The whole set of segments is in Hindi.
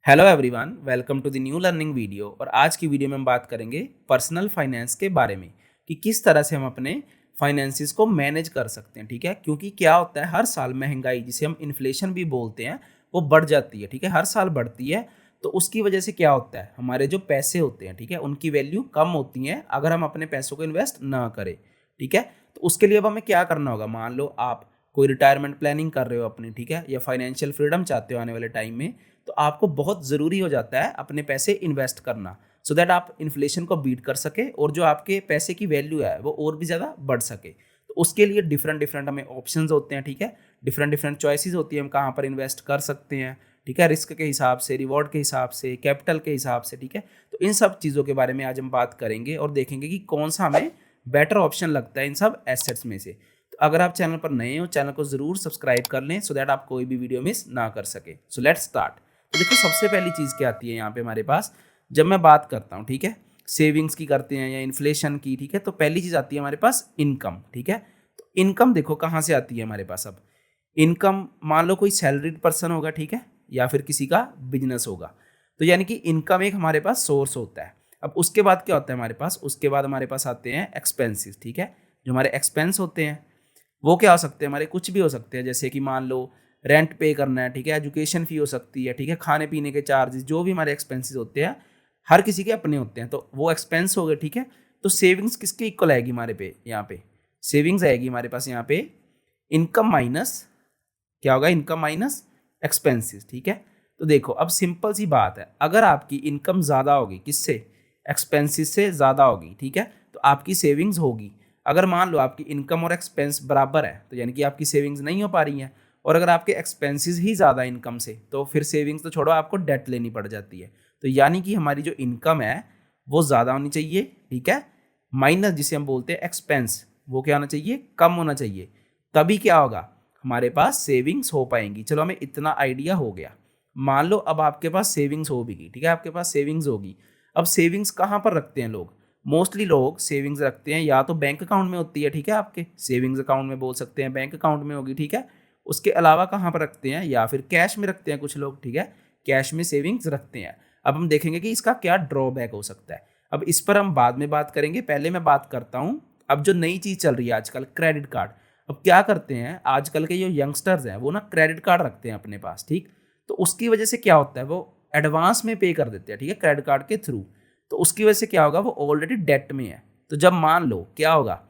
Hello everyone, welcome to the new learning video. और आज की वीडियो में हम बात करेंगे पर्सनल फाइनेंस के बारे में कि किस तरह से हम अपने फाइनेंसिस को मैनेज कर सकते हैं। ठीक है, क्योंकि क्या होता है, हर साल महंगाई, जिसे हम इन्फ्लेशन भी बोलते हैं, वो बढ़ जाती है। ठीक है, हर साल बढ़ती है। तो उसकी वजह से क्या होता है, हमारे जो पैसे होते हैं, ठीक है, उनकी वैल्यू कम होती है अगर हम अपने पैसों को इन्वेस्ट ना करें। ठीक है, तो उसके लिए अब हमें क्या करना होगा। मान लो आप कोई रिटायरमेंट प्लानिंग कर रहे हो अपनी, ठीक है, या फाइनेंशियल फ्रीडम चाहते हो आने वाले टाइम में, तो आपको बहुत ज़रूरी हो जाता है अपने पैसे इन्वेस्ट करना, सो दैट आप इन्फ्लेशन को बीट कर सके और जो आपके पैसे की वैल्यू है वो और भी ज़्यादा बढ़ सके। तो उसके लिए डिफरेंट डिफरेंट हमें ऑप्शंस होते हैं। ठीक है, डिफरेंट डिफरेंट चॉइसेस होती है, हम कहाँ पर इन्वेस्ट कर सकते हैं। ठीक है, रिस्क के हिसाब से, रिवॉर्ड के हिसाब से, कैपिटल के हिसाब से। ठीक है, तो इन सब चीज़ों के बारे में आज हम बात करेंगे और देखेंगे कि कौन सा हमें बेटर ऑप्शन लगता है इन सब एसेट्स में से। तो अगर आप चैनल पर नए हो, चैनल को ज़रूर सब्सक्राइब कर लें, सो दैट आप कोई भी वीडियो मिस ना कर सके। So let's start. तो देखो, सबसे पहली चीज़ क्या आती है यहाँ पे हमारे पास, जब मैं बात करता हूँ, ठीक है, सेविंग्स की करते हैं या इन्फ्लेशन की। ठीक है, तो पहली चीज़ आती है हमारे पास इनकम। ठीक है, तो इनकम देखो कहाँ से आती है हमारे पास। अब इनकम, मान लो कोई सैलरीड पर्सन होगा, ठीक है, या फिर किसी का बिजनेस होगा, तो यानी कि इनकम एक हमारे पास सोर्स होता है। अब उसके बाद क्या होता है हमारे पास, उसके बाद हमारे पास आते हैं एक्सपेंसेस। ठीक है, जो हमारे एक्सपेंस होते हैं वो क्या हो सकते हैं, हमारे कुछ भी हो सकते हैं, जैसे कि मान लो रेंट पे करना है, ठीक है, एजुकेशन फ़ी हो सकती है, ठीक है, खाने पीने के चार्जेस, जो भी हमारे एक्सपेंसेस होते हैं, हर किसी के अपने होते हैं, तो वो एक्सपेंस हो गए। ठीक है, तो सेविंग्स किसके इक्वल आएगी हमारे पे, यहाँ पे सेविंग्स आएगी हमारे पास यहाँ पे इनकम माइनस, क्या होगा, इनकम माइनस एक्सपेंसेस। ठीक है, तो देखो अब सिंपल सी बात है, अगर आपकी इनकम ज़्यादा होगी, किससे, एक्सपेंसेस से ज़्यादा होगी, ठीक है, तो आपकी सेविंग्स होगी। अगर मान लो आपकी इनकम और एक्सपेंस बराबर है, तो यानी कि आपकी सेविंग्स नहीं हो पा रही हैं। और अगर आपके एक्सपेंसेस ही ज़्यादा इनकम से, तो फिर सेविंग्स तो छोड़ो, आपको डेट लेनी पड़ जाती है। तो यानी कि हमारी जो इनकम है वो ज़्यादा होनी चाहिए, ठीक है, माइनस जिसे हम बोलते हैं एक्सपेंस, वो क्या होना चाहिए, कम होना चाहिए। तभी क्या होगा, हमारे पास सेविंग्स हो पाएंगी। चलो हमें इतना आइडिया हो गया। मान लो अब आपके पास सेविंग्स हो भी गई, ठीक है, आपके पास सेविंग्स होगी। अब सेविंग्स कहाँ पर रखते हैं लोग, मोस्टली लोग सेविंग्स रखते हैं या तो बैंक अकाउंट में होती है, ठीक है, आपके सेविंग्स अकाउंट में बोल सकते हैं, बैंक अकाउंट में होगी। ठीक है, उसके अलावा कहाँ पर रखते हैं, या फिर कैश में रखते हैं कुछ लोग। ठीक है, कैश में सेविंग्स रखते हैं। अब हम देखेंगे कि इसका क्या ड्रॉबैक हो सकता है। अब इस पर हम बाद में बात करेंगे, पहले मैं बात करता हूँ अब जो नई चीज़ चल रही है आजकल, क्रेडिट कार्ड। अब क्या करते हैं आजकल के जो यंगस्टर्स हैं, वो ना क्रेडिट कार्ड रखते हैं अपने पास। ठीक, तो उसकी वजह से क्या होता है, वो एडवांस में पे कर देते हैं, ठीक है, क्रेडिट कार्ड के थ्रू। तो उसकी वजह से क्या होगा, वो ऑलरेडी डेट में है। तो जब मान लो क्या होगा,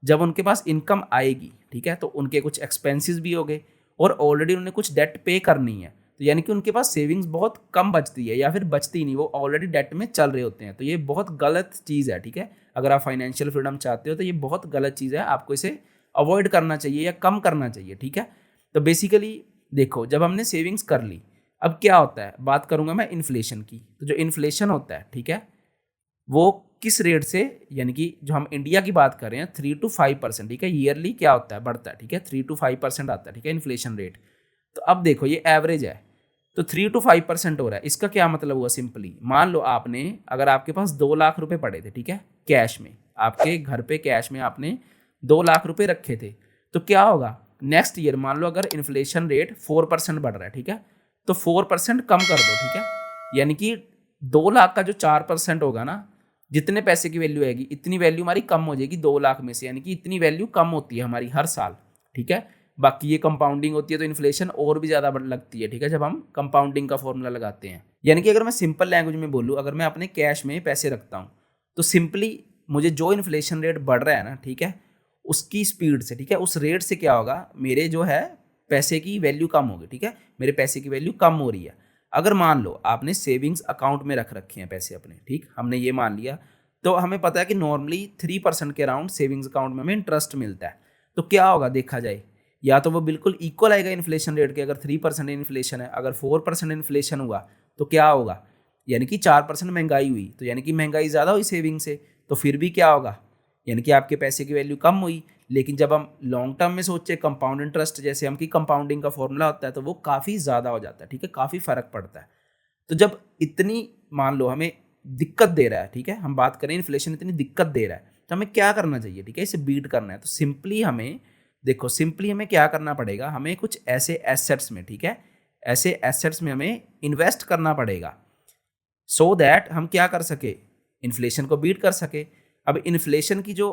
जब उनके पास इनकम आएगी, ठीक है, तो उनके कुछ एक्सपेंसेस भी हो गए और ऑलरेडी उन्हें कुछ डेट पे करनी है, तो यानी कि उनके पास सेविंग्स बहुत कम बचती है या फिर बचती नहीं, वो ऑलरेडी डेट में चल रहे होते हैं। तो ये बहुत गलत चीज़ है। ठीक है, अगर आप फाइनेंशियल फ्रीडम चाहते हो तो ये बहुत गलत चीज़ है, आपको इसे अवॉइड करना चाहिए या कम करना चाहिए। ठीक है, तो बेसिकली देखो, जब हमने सेविंग्स कर ली, अब क्या होता है, बात करूंगा मैं इन्फ्लेशन की। तो जो इन्फ्लेशन होता है, ठीक है, वो किस रेट से, यानी कि जो हम इंडिया की बात कर रहे हैं 3 to 5%, ठीक है, ईयरली क्या होता है, बढ़ता है। ठीक है, 3 to 5% आता है, ठीक है, इन्फ्लेशन रेट। तो अब देखो ये एवरेज है, तो 3 to 5% हो रहा है। इसका क्या मतलब हुआ, सिंपली मान लो आपने, अगर आपके पास 2 लाख रुपए पड़े थे, ठीक है, कैश में, आपके घर पे कैश में आपने 2 लाख रुपए रखे थे, तो क्या होगा, नेक्स्ट ईयर मान लो अगर इन्फ्लेशन रेट 4% बढ़ रहा है, ठीक है, तो 4% कम कर दो। ठीक है, यानी कि 2 लाख का जो 4% होगा ना, जितने पैसे की वैल्यू आएगी, इतनी वैल्यू हमारी कम हो जाएगी 2 लाख में से, यानी कि इतनी वैल्यू कम होती है हमारी हर साल। ठीक है, बाकी ये कंपाउंडिंग होती है तो इन्फ्लेशन और भी ज़्यादा लगती है। ठीक है, जब हम कंपाउंडिंग का फॉर्मूला लगाते हैं, यानी कि अगर मैं सिंपल लैंग्वेज में बोलूँ, अगर मैं अपने कैश में पैसे रखता हूँ, तो सिंपली मुझे जो इन्फ्लेशन रेट बढ़ रहा है ना, ठीक है, उसकी स्पीड से, ठीक है, उस रेट से क्या होगा, मेरे जो है पैसे की वैल्यू कम होगी। ठीक है, मेरे पैसे की वैल्यू कम हो रही है। अगर मान लो आपने सेविंग्स अकाउंट में रख रखे हैं पैसे अपने, ठीक, हमने ये मान लिया, तो हमें पता है कि नॉर्मली 3% के अराउंड सेविंग्स अकाउंट में हमें इंटरेस्ट मिलता है। तो क्या होगा देखा जाए, या तो वो बिल्कुल इक्वल आएगा इन्फ्लेशन रेट के, अगर 3% इन्फ्लेशन है, अगर 4% इन्फ्लेशन हुआ तो क्या होगा, यानी कि 4% महंगाई हुई, तो यानी कि महंगाई ज़्यादा हुई सेविंग से, तो फिर भी क्या होगा, यानी कि आपके पैसे की वैल्यू कम हुई। लेकिन जब हम लॉन्ग टर्म में सोचे, कंपाउंड इंटरेस्ट जैसे हम की कंपाउंडिंग का फॉर्मूला होता है, तो वो काफ़ी ज़्यादा हो जाता है। ठीक है, काफ़ी फ़र्क पड़ता है। तो जब इतनी, मान लो हमें दिक्कत दे रहा है, ठीक है, हम बात करें इन्फ्लेशन इतनी दिक्कत दे रहा है, तो हमें क्या करना चाहिए, ठीक है, इसे बीट करना है, तो सिंपली हमें देखो, सिंपली हमें क्या करना पड़ेगा, हमें कुछ ऐसे एसेट्स में, ठीक है, ऐसे एसेट्स में हमें इन्वेस्ट करना पड़ेगा सो दैट हम क्या कर सके, इन्फ्लेशन को बीट कर सके। अब इन्फ्लेशन की जो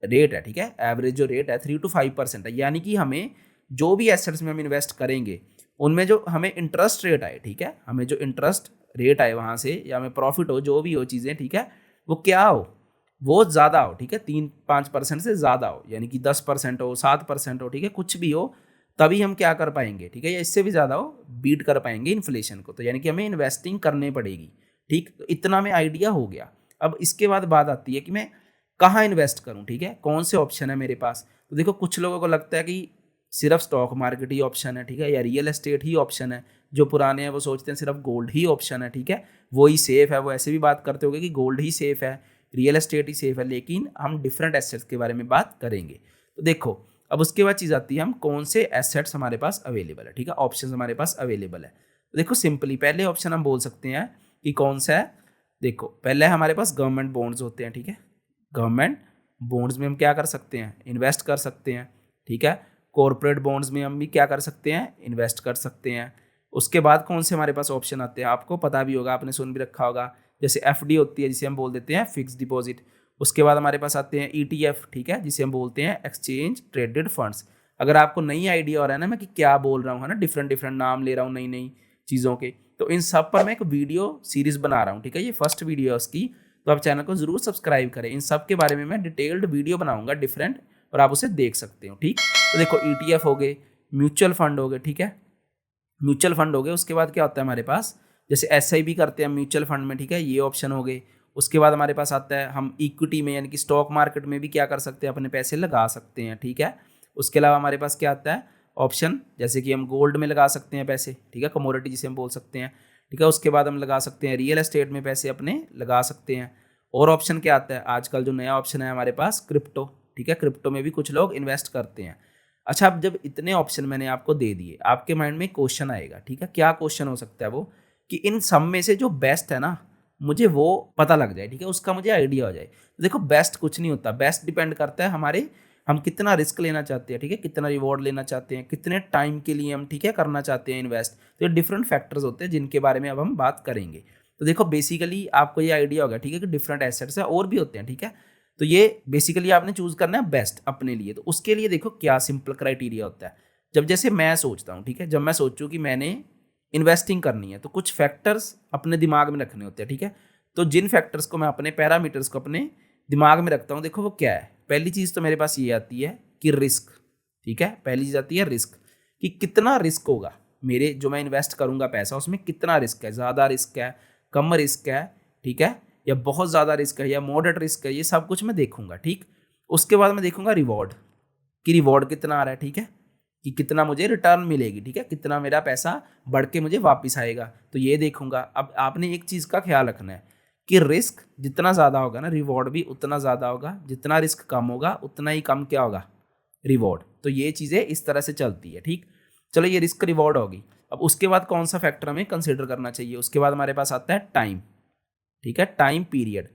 रेट है, ठीक है, एवरेज जो रेट है 3 to 5% है, यानी कि हमें जो भी एसेट्स में हम इन्वेस्ट करेंगे उनमें जो हमें इंटरेस्ट रेट आए, ठीक है, हमें जो इंटरेस्ट रेट आए वहाँ से या हमें प्रॉफिट हो, जो भी हो चीज़ें, ठीक है, वो क्या हो, वो ज़्यादा हो, ठीक है, 3-5% से ज़्यादा हो, यानी कि 10% हो, 7% हो, ठीक है, कुछ भी हो, तभी हम क्या कर पाएंगे, ठीक है, या इससे भी ज़्यादा हो, बीट कर पाएंगे इन्फ्लेशन को। तो यानी कि हमें इन्वेस्टिंग करनी पड़ेगी, ठीक। तो इतना में आइडिया हो गया। अब इसके बाद बात आती है कि मैं कहाँ इन्वेस्ट करूँ, ठीक है, कौन से ऑप्शन है मेरे पास। तो देखो कुछ लोगों को लगता है कि सिर्फ स्टॉक मार्केट ही ऑप्शन है, ठीक है, या रियल एस्टेट ही ऑप्शन है। जो पुराने हैं वो सोचते हैं सिर्फ गोल्ड ही ऑप्शन है, ठीक है, वो ही सेफ है। वो ऐसे भी बात करते होंगे कि गोल्ड ही सेफ है, रियल एस्टेट ही सेफ है, लेकिन हम डिफरेंट एसेट्स के बारे में बात करेंगे। तो देखो अब उसके बाद चीज़ आती है हम कौन से एसेट्स हमारे पास अवेलेबल है, ठीक है, ऑप्शन हमारे पास अवेलेबल है। तो देखो सिंपली पहले ऑप्शन हम बोल सकते हैं कि कौन सा है। देखो पहले हमारे पास गवर्नमेंट बॉन्ड्स होते हैं, ठीक है, गवर्नमेंट बॉन्ड्स में हम क्या कर सकते हैं, इन्वेस्ट कर सकते हैं, ठीक है। कॉर्पोरेट बॉन्ड्स में हम भी क्या कर सकते हैं, इन्वेस्ट कर सकते हैं। उसके बाद कौन से हमारे पास ऑप्शन आते हैं, आपको पता भी होगा, आपने सुन भी रखा होगा, जैसे एफडी होती है जिसे हम बोल देते हैं फिक्स डिपॉजिट। उसके बाद हमारे पास आते हैं ईटीएफ, ठीक है, जिसे हम बोलते हैं एक्सचेंज ट्रेडेड फंड्स। अगर आपको नई आइडिया हो रहा है ना मैं कि क्या बोल रहा हूँ, है ना, डिफरेंट डिफरेंट नाम ले रहा हूँ नई नई चीज़ों के, तो इन सब पर मैं एक वीडियो सीरीज बना रहा हूँ, ठीक है, ये फर्स्ट वीडियो है उसकी। तो आप चैनल को जरूर सब्सक्राइब करें, इन सब के बारे में मैं डिटेल्ड वीडियो बनाऊंगा डिफरेंट, और आप उसे देख सकते हो, ठीक। तो देखो ईटीएफ हो गए, म्यूचुअल फंड हो गए, ठीक है, म्यूचुअल फंड हो गए। उसके बाद क्या होता है हमारे पास, जैसे एसआईपी करते हैं म्यूचुअल फंड में, ठीक है, ये ऑप्शन हो गए। उसके बाद हमारे पास आता है हम इक्विटी में यानी कि स्टॉक मार्केट में भी क्या कर सकते हैं, अपने पैसे लगा सकते हैं, ठीक है। उसके अलावा हमारे पास क्या आता है ऑप्शन, जैसे कि हम गोल्ड में लगा सकते हैं पैसे, ठीक है, कमोडिटी जिसे हम बोल सकते हैं, ठीक है। उसके बाद हम लगा सकते हैं रियल एस्टेट में पैसे अपने लगा सकते हैं। और ऑप्शन क्या आता है आजकल जो नया ऑप्शन है हमारे पास, क्रिप्टो, ठीक है, क्रिप्टो में भी कुछ लोग इन्वेस्ट करते हैं। अच्छा, अब जब इतने ऑप्शन मैंने आपको दे दिए, आपके माइंड में क्वेश्चन आएगा, ठीक है, क्या क्वेश्चन हो सकता है वो, कि इन सब में से जो बेस्ट है ना मुझे वो पता लग जाए, ठीक है, उसका मुझे आइडिया हो जाए। तो देखो बेस्ट कुछ नहीं होता, बेस्ट डिपेंड करता है हमारे, हम कितना रिस्क लेना चाहते हैं, ठीक है, कितना रिवॉर्ड लेना चाहते हैं, कितने टाइम के लिए हम, ठीक है, करना चाहते हैं इन्वेस्ट। तो ये डिफरेंट फैक्टर्स होते हैं जिनके बारे में अब हम बात करेंगे। तो देखो बेसिकली आपको ये आइडिया होगा, ठीक है, कि डिफरेंट एसेट्स है और भी होते हैं, ठीक है। तो ये बेसिकली आपने चूज करना है बेस्ट अपने लिए। तो उसके लिए देखो क्या सिंपल क्राइटेरिया होता है। जब जैसे मैं सोचता हूँ, ठीक है, जब मैं सोचूं कि मैंने इन्वेस्टिंग करनी है तो कुछ फैक्टर्स अपने दिमाग में रखने होते हैं, ठीक है। तो जिन फैक्टर्स को मैं अपने पैरामीटर्स को अपने दिमाग में रखता हूँ, देखो वो क्या है। पहली चीज़ तो मेरे पास ये आती है कि रिस्क, ठीक है, पहली चीज़ आती है रिस्क, कि कितना रिस्क होगा मेरे जो मैं इन्वेस्ट करूँगा पैसा, उसमें कितना रिस्क है, ज़्यादा रिस्क है, कम रिस्क है, ठीक है, या बहुत ज़्यादा रिस्क है या मॉडरेट रिस्क है, ये सब कुछ मैं देखूंगा, ठीक। उसके बाद मैं देखूंगा रिवॉर्ड, कि रिवॉर्ड कितना आ रहा है, ठीक है, कि कितना मुझे रिटर्न मिलेगी, ठीक है, कितना मेरा पैसा बढ़ के मुझे वापस आएगा, तो ये देखूंगा। अब आपने एक चीज़ का ख्याल रखना है कि रिस्क जितना ज़्यादा होगा ना रिवॉर्ड भी उतना ज़्यादा होगा, जितना रिस्क कम होगा उतना ही कम क्या होगा, रिवॉर्ड। तो ये चीज़ें इस तरह से चलती है, ठीक। चलो ये रिस्क रिवॉर्ड होगी। अब उसके बाद कौन सा फैक्टर हमें कंसिडर करना चाहिए, उसके बाद हमारे पास आता है टाइम, ठीक है, टाइम पीरियड,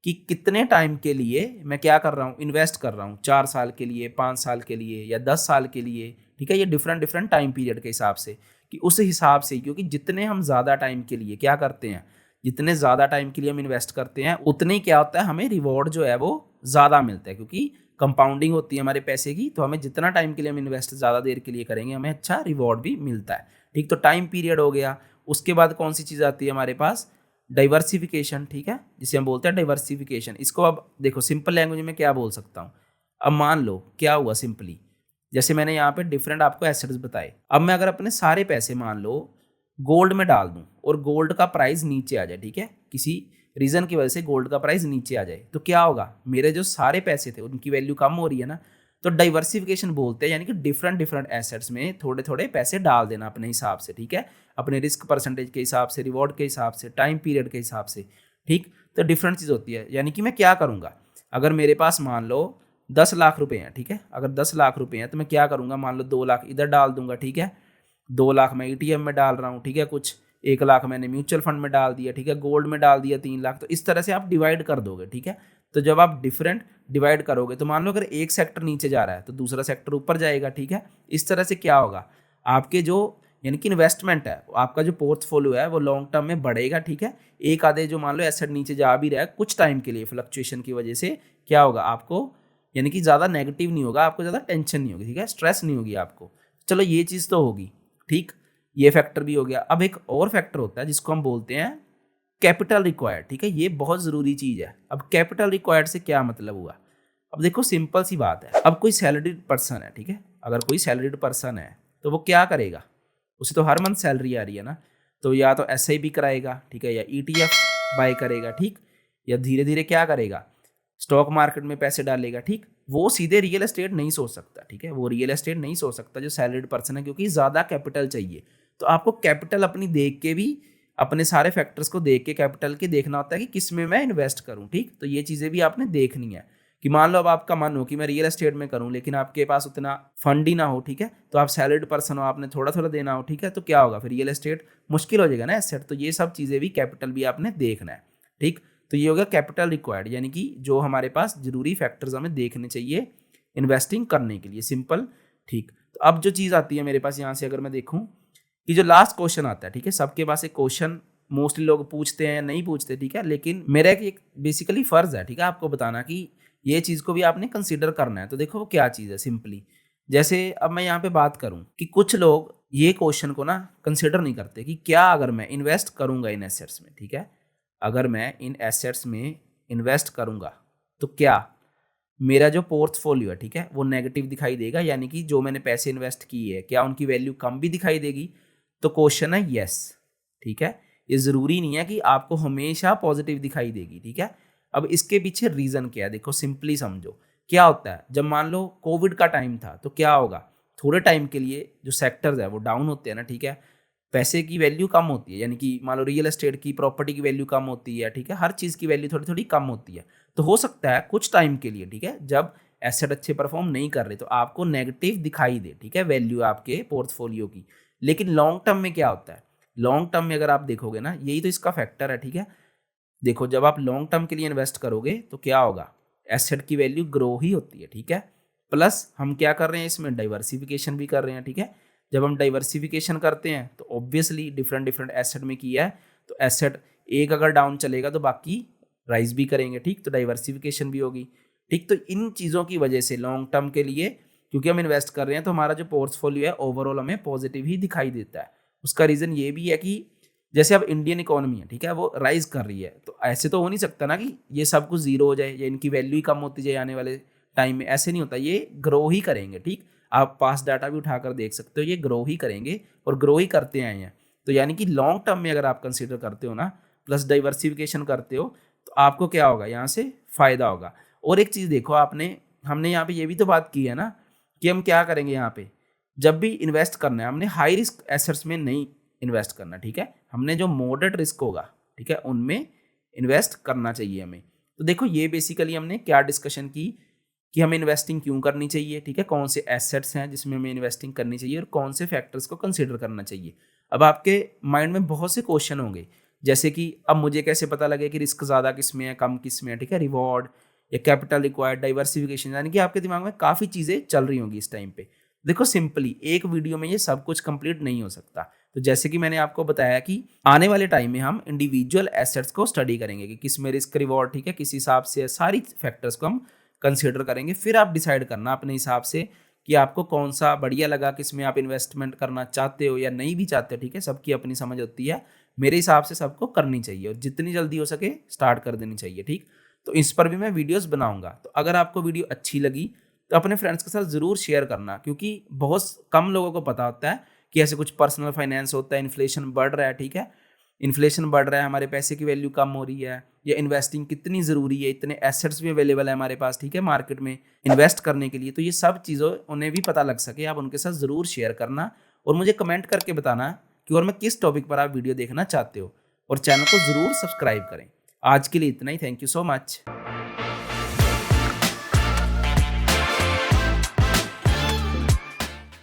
कि कितने टाइम के लिए मैं क्या कर रहा हूँ, इन्वेस्ट कर रहा हूँ, 4 साल के लिए, 5 साल के लिए या 10 साल के लिए, ठीक है, ये डिफरेंट डिफरेंट टाइम पीरियड के हिसाब से, कि उस हिसाब से, क्योंकि जितने हम ज़्यादा टाइम के लिए क्या करते हैं, जितने ज़्यादा टाइम के लिए हम इन्वेस्ट करते हैं उतने ही क्या होता है हमें रिवॉर्ड जो है वो ज़्यादा मिलता है, क्योंकि कंपाउंडिंग होती है हमारे पैसे की। तो हमें जितना टाइम के लिए हम इन्वेस्ट ज़्यादा देर के लिए करेंगे हमें अच्छा रिवॉर्ड भी मिलता है, ठीक। तो टाइम पीरियड हो गया। उसके बाद कौन सी चीज़ आती है हमारे पास, डाइवर्सिफिकेशन, ठीक है, जिसे हम बोलते हैं डाइवर्सिफिकेशन। इसको अब देखो सिंपल लैंग्वेज में क्या बोल सकता हूँ। अब मान लो क्या हुआ सिंपली, जैसे मैंने यहाँ पे डिफरेंट आपको एसेट्स बताए, अब मैं अगर अपने सारे पैसे मान लो गोल्ड में डाल दूँ और गोल्ड का प्राइस नीचे आ जाए, ठीक है, किसी रीज़न की वजह से गोल्ड का प्राइस नीचे आ जाए, तो क्या होगा, मेरे जो सारे पैसे थे उनकी वैल्यू कम हो रही है ना। तो डाइवर्सिफिकेशन बोलते हैं, यानी कि डिफरेंट डिफरेंट एसेट्स में थोड़े थोड़े पैसे डाल देना अपने हिसाब से, ठीक है, अपने रिस्क परसेंटेज के हिसाब से, रिवॉर्ड के हिसाब से, टाइम पीरियड के हिसाब से, ठीक। तो डिफरेंट चीज़ होती है, यानी कि मैं क्या करूँगा, अगर मेरे पास मान लो 10 लाख रुपए हैं, ठीक है, अगर 10 लाख रुपए हैं तो मैं क्या करूँगा, मान लो 2 लाख इधर डाल दूंगा, ठीक है, 2 लाख मैं ईटीएम में डाल रहा हूँ, ठीक है, कुछ 1 लाख मैंने म्यूचुअल फंड में डाल दिया, ठीक है, गोल्ड में डाल दिया 3 लाख। तो इस तरह से आप डिवाइड कर दोगे, ठीक है। तो जब आप डिफरेंट डिवाइड करोगे तो मान लो अगर एक सेक्टर नीचे जा रहा है तो दूसरा सेक्टर ऊपर जाएगा, ठीक है। इस तरह से क्या होगा, आपके जो यानी कि इन्वेस्टमेंट है, आपका जो पोर्टफोलियो है वो लॉन्ग टर्म में बढ़ेगा, ठीक है। एक आधे जो मान लो एसेट नीचे जा भी रहा है कुछ टाइम के लिए फ्लक्चुएशन की वजह से, क्या होगा आपको, यानी कि ज़्यादा नेगेटिव नहीं होगा, आपको ज़्यादा टेंशन नहीं होगी, ठीक है, स्ट्रेस नहीं होगी आपको। चलो ये चीज़ तो होगी, ठीक, ये फैक्टर भी हो गया। अब एक और फैक्टर होता है जिसको हम बोलते हैं कैपिटल रिक्वायर्ड, ठीक है, ये बहुत ज़रूरी चीज़ है। अब कैपिटल रिक्वायर्ड से क्या मतलब हुआ, अब देखो सिंपल सी बात है, अब कोई सैलरीड पर्सन है, ठीक है, अगर कोई सैलरीड पर्सन है तो वो क्या करेगा, उसे तो हर मंथ सैलरी आ रही है ना, तो या तो SIP कराएगा, ठीक है, या ETF बाय करेगा, ठीक, या धीरे धीरे क्या करेगा, स्टॉक मार्केट में पैसे डालेगा, ठीक। वो सीधे रियल एस्टेट नहीं सोच सकता, ठीक है, वो रियल एस्टेट नहीं सोच सकता जो सैलरीड पर्सन है, क्योंकि ज़्यादा कैपिटल चाहिए। तो आपको कैपिटल अपनी देख के भी, अपने सारे फैक्टर्स को देख के कैपिटल के देखना होता है कि किस में मैं इन्वेस्ट करूं, ठीक। तो ये चीज़ें भी आपने देखनी है कि मान लो अब आपका मन हो कि मैं रियल एस्टेट में करूं, लेकिन आपके पास उतना फंड ही ना हो, ठीक है, तो आप सैलरीड पर्सन हो, आपने थोड़ा थोड़ा देना हो, ठीक है, तो क्या होगा फिर, रियल एस्टेट मुश्किल हो जाएगा ना एसेट। तो ये सब चीज़ें भी, कैपिटल भी आपने देखना है, ठीक। तो ये हो गया कैपिटल रिक्वायर्ड, यानी कि जो हमारे पास जरूरी फैक्टर्स हमें देखने चाहिए इन्वेस्टिंग करने के लिए, सिंपल, ठीक। तो अब जो चीज़ आती है मेरे पास यहाँ से, अगर मैं देखूँ कि जो लास्ट क्वेश्चन आता है, ठीक है, सबके पास एक क्वेश्चन मोस्टली लोग पूछते हैं या नहीं पूछते, ठीक है, लेकिन मेरा एक बेसिकली फ़र्ज़ है, ठीक है, आपको बताना कि ये चीज़ को भी आपने कंसिडर करना है। तो देखो वो क्या चीज़ है, सिंपली जैसे अब मैं यहाँ पे बात करूँ कि कुछ लोग ये क्वेश्चन को ना कंसिडर नहीं करते कि क्या अगर मैं इन्वेस्ट करूँगा इन एसेट्स में, ठीक है, अगर मैं इन एसेट्स में इन्वेस्ट करूँगा तो क्या मेरा जो पोर्टफोलियो है, ठीक है, वो नेगेटिव दिखाई देगा, यानी कि जो मैंने पैसे इन्वेस्ट किए है क्या उनकी वैल्यू कम भी दिखाई देगी। तो क्वेश्चन है यस, ठीक है, ये ज़रूरी नहीं है कि आपको हमेशा पॉजिटिव दिखाई देगी, ठीक है। अब इसके पीछे रीज़न क्या है, देखो सिंपली समझो, क्या होता है जब मान लो कोविड का टाइम था तो क्या होगा, थोड़े टाइम के लिए जो सेक्टर्स है वो डाउन होते हैं ना, ठीक है, पैसे की वैल्यू कम होती है, यानी कि मान लो रियल एस्टेट की, प्रॉपर्टी की वैल्यू कम होती है, ठीक है, हर चीज़ की वैल्यू थोड़ी थोड़ी कम होती है। तो हो सकता है कुछ टाइम के लिए, ठीक है, जब एसेट अच्छे परफॉर्म नहीं कर रहे तो आपको नेगेटिव दिखाई दे, ठीक है, वैल्यू आपके पोर्टफोलियो की। लेकिन लॉन्ग टर्म में क्या होता है, लॉन्ग टर्म में अगर आप देखोगे ना, यही तो इसका फैक्टर है, ठीक है। देखो जब आप लॉन्ग टर्म के लिए इन्वेस्ट करोगे तो क्या होगा, एसेट की वैल्यू ग्रो ही होती है, ठीक है। प्लस हम क्या कर रहे हैं, इसमें डाइवर्सिफिकेशन भी कर रहे हैं, ठीक है। जब हम डाइवर्सिफिकेशन करते हैं तो ऑब्वियसली डिफरेंट डिफरेंट एसेट में किया है, तो एसेट एक अगर डाउन चलेगा तो बाकी राइज भी करेंगे, ठीक, तो डाइवर्सिफिकेशन भी होगी, ठीक। तो इन चीज़ों की वजह से लॉन्ग टर्म के लिए क्योंकि हम इन्वेस्ट कर रहे हैं तो हमारा जो पोर्टफोलियो है ओवरऑल हमें पॉजिटिव ही दिखाई देता है। उसका रीज़न ये भी है कि जैसे अब इंडियन इकोनॉमी है, ठीक है, वो राइज कर रही है, तो ऐसे तो हो नहीं सकता ना कि ये सब कुछ जीरो हो जाए या इनकी वैल्यू ही कम होती जाए आने वाले टाइम में, ऐसे नहीं होता, ये ग्रो ही करेंगे, ठीक। आप पास डाटा भी उठाकर देख सकते हो, ये ग्रो ही करेंगे और ग्रो ही करते आए हैं। तो यानी कि लॉन्ग टर्म में अगर आप कंसिडर करते हो ना, प्लस डाइवर्सिफिकेशन करते हो, तो आपको क्या होगा, यहाँ से फ़ायदा होगा। और एक चीज़ देखो, आपने हमने यहाँ पे ये भी तो बात की है ना कि हम क्या करेंगे यहाँ पे, जब भी इन्वेस्ट करना है हमने हाई रिस्क एसेट्स में नहीं इन्वेस्ट करना, ठीक है, हमने जो मॉडरेट रिस्क होगा, ठीक है, उनमें इन्वेस्ट करना चाहिए हमें। तो देखो ये बेसिकली हमने क्या डिस्कशन की कि हमें इन्वेस्टिंग क्यों करनी चाहिए, ठीक है, कौन से एसेट्स हैं जिसमें हमें इन्वेस्टिंग करनी चाहिए और कौन से फैक्टर्स को कंसिडर करना चाहिए। अब आपके माइंड में बहुत से क्वेश्चन होंगे, जैसे कि अब मुझे कैसे पता लगे कि रिस्क ज़्यादा किस में है, कम किस में है, ठीक है, रिवॉर्ड या कैपिटल रिक्वायर्ड, डाइवर्सिफिकेशन, यानी कि आपके दिमाग में काफ़ी चीज़ें चल रही होंगी इस टाइम पे। देखो सिंपली एक वीडियो में ये सब कुछ कंप्लीट नहीं हो सकता। तो जैसे कि मैंने आपको बताया कि आने वाले टाइम में हम इंडिविजुअल एसेट्स को स्टडी करेंगे कि किस में रिस्क रिवॉर्ड, ठीक है, किस हिसाब से सारी फैक्टर्स को हम कंसिडर करेंगे। फिर आप डिसाइड करना अपने हिसाब से कि आपको कौन सा बढ़िया लगा, किस में आप इन्वेस्टमेंट करना चाहते हो या नहीं भी चाहते, ठीक है, सबकी अपनी समझ होती है। मेरे हिसाब से सबको करनी चाहिए और जितनी जल्दी हो सके स्टार्ट कर देनी चाहिए, ठीक। तो इस पर भी मैं वीडियोस बनाऊंगा। तो अगर आपको वीडियो अच्छी लगी तो अपने फ्रेंड्स के साथ ज़रूर शेयर करना, क्योंकि बहुत कम लोगों को पता होता है कि ऐसे कुछ पर्सनल फाइनेंस होता है, इन्फ्लेशन बढ़ रहा है, ठीक है, इन्फ्लेशन बढ़ रहा है, हमारे पैसे की वैल्यू कम हो रही है, या इन्वेस्टिंग कितनी ज़रूरी है, इतने एसेट्स भी अवेलेबल है हमारे पास, ठीक है, मार्केट में इन्वेस्ट करने के लिए। तो ये सब चीज़ों उन्हें भी पता लग सके, आप उनके साथ ज़रूर शेयर करना और मुझे कमेंट करके बताना कि और मैं किस टॉपिक पर आप वीडियो देखना चाहते हो, और चैनल को ज़रूर सब्सक्राइब करें। आज के लिए इतना ही, थैंक यू सो मच।